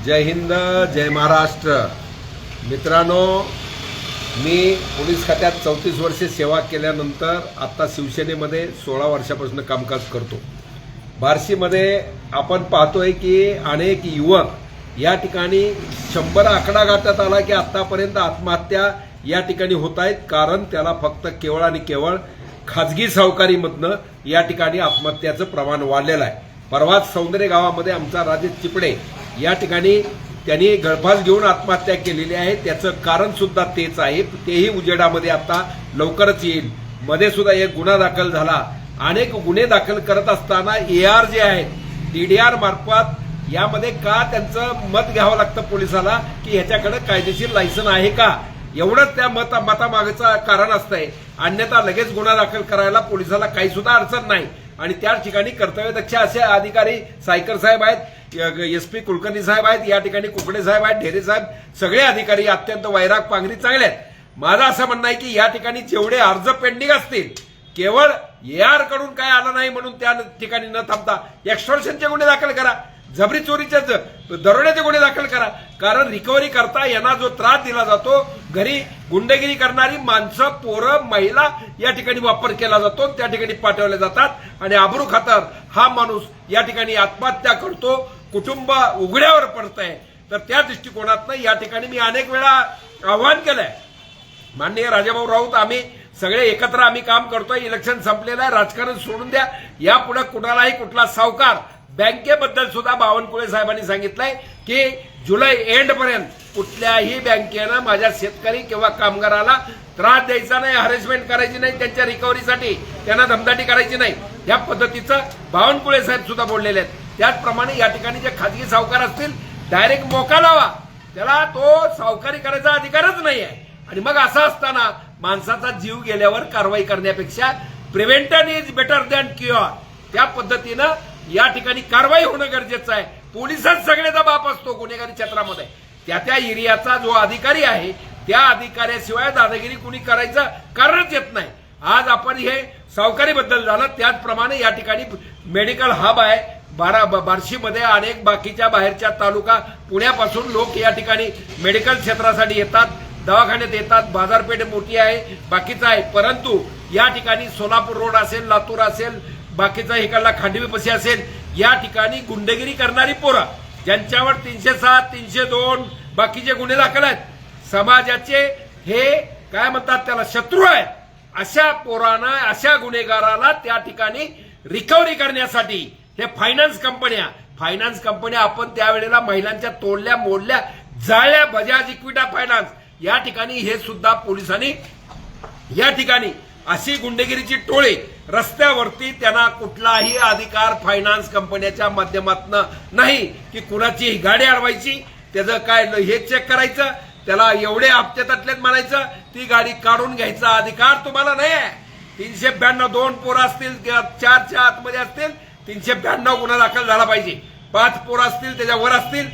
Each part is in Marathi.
जय हिंद, जय महाराष्ट्र. मित्रांनो, मी पोलीस खात्यात 34 वर्षे सेवा केल्यानंतर आता शिवसेनेमध्ये 16 वर्षापासून कामकाज करतो. बार्शीमध्ये आपण पाहतोय की अनेक युवक या ठिकाणी 100 आकडा गाठत आला की आतापर्यंत आत्महत्या या ठिकाणी होत आहेत. कारण त्याला फक्त केवळ आणि केवळ खाजगी सावकारीमधनं या ठिकाणी आत्महत्याचं प्रमाण वाढलेलं आहे. परवाच सौंदर्य गावामध्ये आमचा राजेश चिपडे या ठिकाणी त्यांनी गळफास घेऊन आत्महत्या केलेली आहे. त्याचं कारण सुद्धा तेच आहे. तेही उजेडामध्ये आता लवकरच येईल. मध्ये सुद्धा एक गुन्हा दाखल झाला. अनेक गुन्हे दाखल करत असताना AR जे आहेत DDR मार्फत यामध्ये का त्यांचं मत घ्यावं लागतं पोलिसाला की ह्याच्याकडे कायदेशीर लायसन आहे का, एवढंच त्या मतामागचं कारण असतंय. अन्यथा लगेच गुन्हा दाखल करायला पोलिसाला काही सुद्धा अडचण नाही. आणि त्या ठिकाणी कर्तव्यदक्ष असे अधिकारी सायकर साहेब आहेत, SP कुलकर्णी साहेब आहेत, या ठिकाणी कुकडे साहेब आहेत, ढेरे साहेब, सगळे अधिकारी अत्यंत वैराग पांगरी चांगले आहेत. माझं असं म्हणणं आहे की या ठिकाणी जेवढे अर्ज पेंडिंग असतील, केवळ AR कडून काय आलं नाही म्हणून त्या ठिकाणी न थांबता एक्स्टॉर्शनचे गुन्हे दाखल करा, जबरी चोरीचे दरोड्याचे गुन्हे दाखल करा. कारण रिकव्हरी करता यांना जो त्रास दिला जातो, घरी गुंडगिरी करणारी माणसं, पोरं, महिला या ठिकाणी वापर केला जातो, त्या ठिकाणी पाठवले जातात आणि आबरू खातर हा माणूस या ठिकाणी आत्महत्या करतो, कुटुंब उघड्यावर पडतंय. तर त्या दृष्टिकोनातनं या ठिकाणी मी अनेक वेळा आव्हान केलंय. माननीय राजाभाऊ राऊत, आम्ही सगळे एकत्र आम्ही काम करतोय. इलेक्शन संपलेलं आहे, राजकारण सोडून द्या. यापुढे कुणालाही कुठला सावकार, बँकेबद्दल सुद्धा बावनकुळे साहेबांनी सांगितलंय की जुलै एंड पर्यंत कुठल्याही बँकेनं माझ्या शेतकरी किंवा कामगाराला त्रास द्यायचा नाही, हॅरेसमेंट करायची नाही, त्यांच्या रिकव्हरीसाठी त्यांना धमदाटी करायची नाही. या पद्धतीचं बावनकुळे साहेब सुद्धा बोललेले आहेत. त्याचप्रमाणे या ठिकाणी जे खाजगी सावकार असतील, डायरेक्ट मोका लावा, त्याला तो सावकारी करायचा अधिकारच नाही आहे. आणि मग असं असताना माणसाचा जीव गेल्यावर कारवाई करण्यापेक्षा prevention is better than cure, त्या पद्धतीनं या ठिकाणी कारवाई होणं गरजेचं आहे. पोलिसच सगळ्याचा बाप असतो गुन्हेगारी क्षेत्रामध्ये. त्या एरियाचा जो अधिकारी आहे त्या अधिकाऱ्याशिवाय दादागिरी कुणी करायचं कारणच येत नाही. आज आपण हे सावकारीबद्दल झालं, त्याचप्रमाणे या ठिकाणी मेडिकल हब आहे बार्शीमध्ये. अनेक बाकीच्या बाहेरच्या तालुका पुण्यापासून लोक या ठिकाणी मेडिकल क्षेत्रासाठी येतात, दवाखान्यात येतात. बाजारपेठ मोठी आहे, बाकीचं आहे. परंतु या ठिकाणी सोलापूर रोड असेल, लातूर असेल, बाकीचा इकडला खांडवीपशी असेल, या ठिकाणी गुंडगिरी करणारी पोरं ज्यांच्यावर 307, 302 बाकीचे गुन्हे दाखल आहेत, समाजाचे हे काय म्हणतात त्याला शत्रू आहेत, अशा पोरांना, अशा गुन्हेगाराला त्या ठिकाणी रिकव्हरी करण्यासाठी हे फायनान्स कंपन्या आपण त्यावेळेला महिलांच्या तोडल्या मोडल्या जाळल्या. बजाज इक्विटा फायनान्स या ठिकाणी हे सुद्धा पोलिसांनी या ठिकाणी अशी गुंडगिरीची टोळी रस्त्यावरती, त्यांना कुठलाही अधिकार फायनान्स कंपन्याच्या माध्यमातून नाही की कुणाची गाडी अडवायची, त्याचं काय हे चेक करायचं, त्याला एवढे हप्ते तटलेत म्हणायचं, ती गाडी काढून घ्यायचा अधिकार तुम्हाला नाही आहे. 392 2 पोरं असतील किंवा 4च्या आतमध्ये असतील, 392 गुन्हा दाखल झाला पाहिजे. 5 पोरं असतील त्याच्यावर असतील,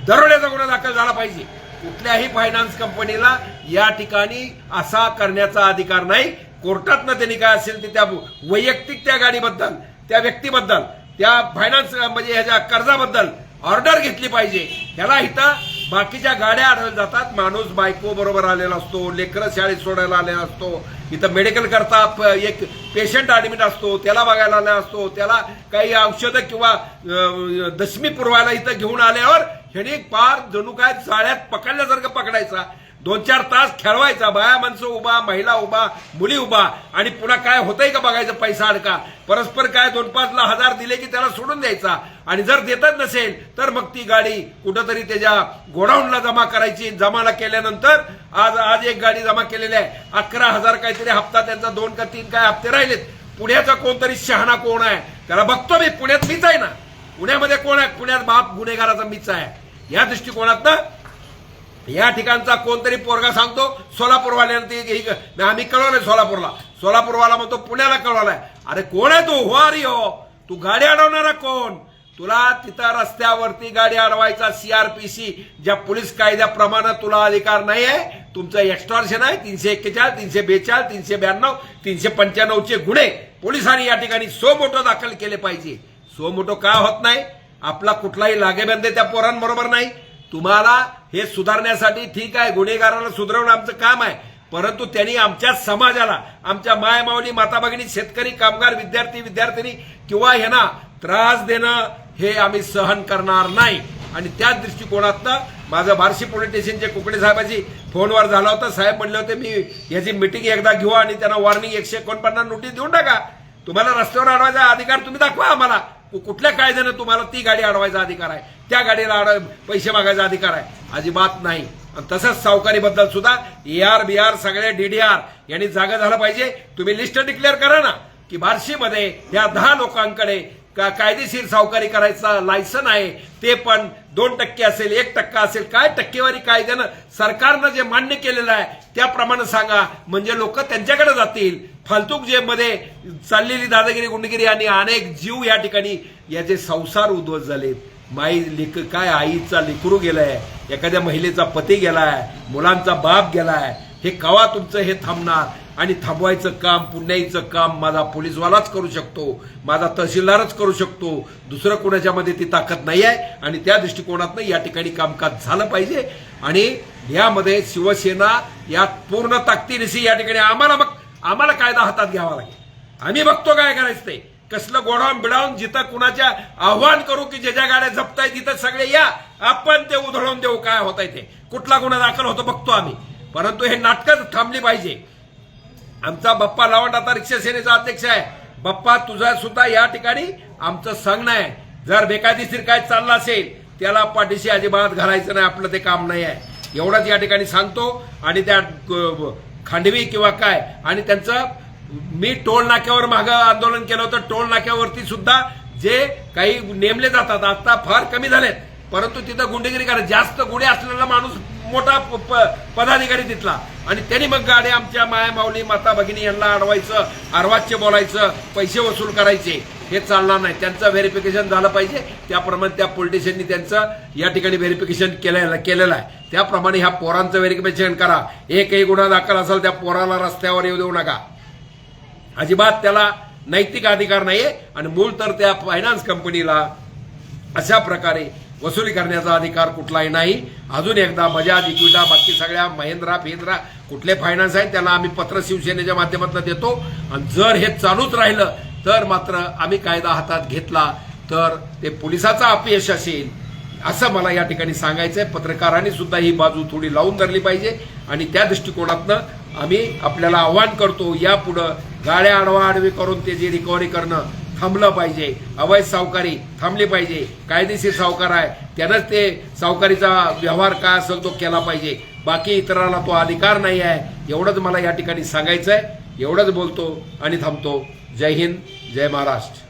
दरोड्याचा गुन्हा दाखल झाला पाहिजे. कुठल्याही फायनान्स कंपनीला या ठिकाणी असा करण्याचा अधिकार नाही. कोर्टातनं त्यांनी काय असेल ते त्या वैयक्तिक त्या गाडीबद्दल, त्या व्यक्तीबद्दल, त्या फायनान्स म्हणजे ह्याच्या कर्जाबद्दल ऑर्डर घेतली पाहिजे. त्याला इथं बाकीच्या गाड्या आढळल्या जातात. माणूस बायको बरोबर आलेला असतो, लेकरं शाळेत सोडायला आलेला असतो, इथं मेडिकल करता एक पेशंट ऍडमिट असतो, त्याला बघायला आलेला असतो, त्याला काही औषधं किंवा दशमी पुरवायला इथं घेऊन आल्यावर ह्याने पार जणू काय जाळ्यात पकडल्यासारखं पकडायचा, 2-4 तास खेळवायचा, बाया माणसं उभा, महिला उभा, मुली उभा, आणि पुन्हा काय होतंय का बघायचं, पैसा अडका, परस्पर काय 2-5 हजार दिले की त्याला सोडून द्यायचा. आणि जर देतच नसेल तर मग ती गाडी कुठंतरी त्याच्या गोडाऊनला जमा करायची. जमा केल्यानंतर आज एक गाडी जमा केलेली आहे, 11,000 काहीतरी हप्ता त्यांचा, 2 का 3 काय हप्ते राहिलेत. पुण्याचा कोणतरी शहाणा कोण आहे त्याला बघतो मी, पुण्यात मीच आहे ना, पुण्यामध्ये कोण आहे, पुण्यात बाप गुन्हेगाराचा मीच आहे. या दृष्टिकोनातनं या ठिकाणचा कोणतरी पोरगा सांगतो सोलापूरवाल्यानं आम्ही कळवलंय सोलापूरवाला म्हणतो पुण्याला कळवलाय. अरे कोण आहे तू, हो अरे हो, तू गाडी अडवणारा कोण? तुला तिथं रस्त्यावरती गाडी अडवायचा CRPC ज्या पोलीस कायद्याप्रमाणे तुला अधिकार नाही आहे. तुमचं एक्स्टॉर्शन आहे 341, 342, 392, 395 चे गुन्हे पोलिसांनी या ठिकाणी सो मोटो दाखल केले पाहिजे. सो मोटो का होत नाही? आपला कुठलाही लागेबंदे त्या पोरांबरोबर नाही. तुम्हाला हे सुधारण्यासाठी ठीक आहे, गुन्हेगाराला सुधारवणं आमचं काम आहे, परंतु त्यांनी आमच्या समाजाला, आमच्या माय माऊली, माता भगिनी, शेतकरी, कामगार, विद्यार्थी, विद्यार्थिनी किंवा ह्यांना त्रास देणं हे आम्ही सहन करणार नाही. आणि त्याच दृष्टिकोनातनं माझं बार्शी पोलीस स्टेशनचे कुकडे साहेबाची फोनवर झाला होता. साहेब म्हणले होते मी याची मिटिंग एकदा घेऊ आणि त्यांना वॉर्निंग 149 नोटीस देऊन टाका. तुम्हाला रस्त्यावर अडवायचा अधिकार तुम्ही दाखवा आम्हाला. कुठल्या कायद्यानं तुम्हाला ती गाडी अडवायचा अधिकार आहे, त्या गाडीला पैसे मागायचा अधिकार आहे? अजिबात नाही. तसंच सावकारीबद्दल सुद्धा AR BR सगळे DDR यांनी जागा झालं पाहिजे. तुम्ही लिस्ट डिक्लेअर करा ना की बार्शीमध्ये या 10 लोकांकडे कायदेशीर सावकारी करायचा लायसन आहे, ते पण 2% असेल, 1% असेल, काय टक्केवारी कायद्यानं सरकारनं जे मान्य केलेलं आहे त्याप्रमाणे सांगा, म्हणजे लोक त्यांच्याकडे जातील. फालतूक जे मध्ये चाललेली दादागिरी, गुंडगिरी आणि अनेक जीव या ठिकाणी याचे संसार उद्ध्वस्त झालेत. काय आईचा लेकरू गेलाय, एखाद्या महिलेचा पती गेलाय, मुलांचा बाप गेलाय. हे कवा तुमचं हे थांबणार? आणि थांबवायचं काम, पुण्याईचं काम माझा पोलीसवालाच करू शकतो, माझा तहसीलदारच करू शकतो. दुसरं कोणाच्या मध्ये ती ताकद नाही आहे. आणि त्या दृष्टिकोनातनं या ठिकाणी कामकाज झालं पाहिजे. आणि यामध्ये शिवसेना या पूर्ण ताकदीनिशी या ठिकाणी आम्हाला कायदा हातात घ्यावा लागेल. आम्ही बघतो काय करायचं ते. कसलं गोडाऊन बिडाऊन जिथं कुणाच्या आव्हान करू की ज्या गाड्या जप्ताय तिथं सगळे या, आपण ते उधळून देऊ. काय होत आहे ते, कुठला गुन्हा दाखल होतो बघतो आम्ही. परंतु हे नाटकं थांबली पाहिजे. आमचा बाप्पा लावंड आता रिक्षा सेनेचा अध्यक्ष आहे. बाप्पा तुझा सुद्धा या ठिकाणी आमचं सांगणं आहे, जर बेकायदेशीर काय चाललं असेल त्याला पाठीशी अजिबात घालायचं नाही, आपलं ते काम नाही आहे. एवढंच या ठिकाणी सांगतो. आणि त्या खांडवी किंवा काय, आणि त्यांचं मी टोल नाक्यावर मागं आंदोलन केलं होतं. टोल नाक्यावरती सुद्धा जे काही नेमले जातात आता फार कमी झालेत, परंतु तिथं गुंडगिरी करा. जास्त गुन्हे असलेला माणूस मोठा पदाधिकारी तिथला, आणि त्यांनी मग गाड्या आमच्या माया माऊली, माता भगिनी यांना अडवायचं, अर्वाच्य बोलायचं, पैसे वसूल करायचे. हे चालणार नाही. त्यांचं व्हेरिफिकेशन झालं पाहिजे. त्याप्रमाणे त्या पोलीस स्टेशननी त्यांचं या ठिकाणी व्हेरिफिकेशन केलेलं आहे. त्याप्रमाणे ह्या पोरांचं व्हेरिफिकेशन करा. एकही गुन्हा दाखल असेल त्या पोराला रस्त्यावर येऊ देऊ नका. अजिबात त्याला नैतिक अधिकार नाहीये. आणि मूळ तर त्या फायनान्स कंपनीला अशा प्रकारे वसुली करण्याचा अधिकार कुठलाही नाही. अजून एकदा बजाज, इक्विटा, बाकी सगळ्या महिंद्रा फिंद्रा कुठले फायनान्स आहेत त्याला आम्ही पत्र शिवसेनेच्या माध्यमातून देतो. आणि जर हे चालूच राहिलं तर मात्र आम्ही कायदा हातात घेतला तर ते पोलिसाचा अपयश असेल, असं मला या ठिकाणी सांगायचंय. पत्रकारांनी सुद्धा ही बाजू थोडी लावून धरली पाहिजे. आणि त्या दृष्टिकोनातनं आम्ही आपल्याला आव्हान करतो, यापुढं गाड्या आडवाआडवी करून त्याची रिकव्हरी करणं थांबलं पाहिजे. अवैध सावकारी थांबली पाहिजे. कायदेशीर सावकार आहे त्यानंच ते सावकारीचा व्यवहार काय असेल तो केला पाहिजे. बाकी इतरांना तो अधिकार नाही आहे. एवढंच मला या ठिकाणी सांगायचंय. एवढंच बोलतो आणि थांबतो. जय हिंद, जय महाराष्ट्र.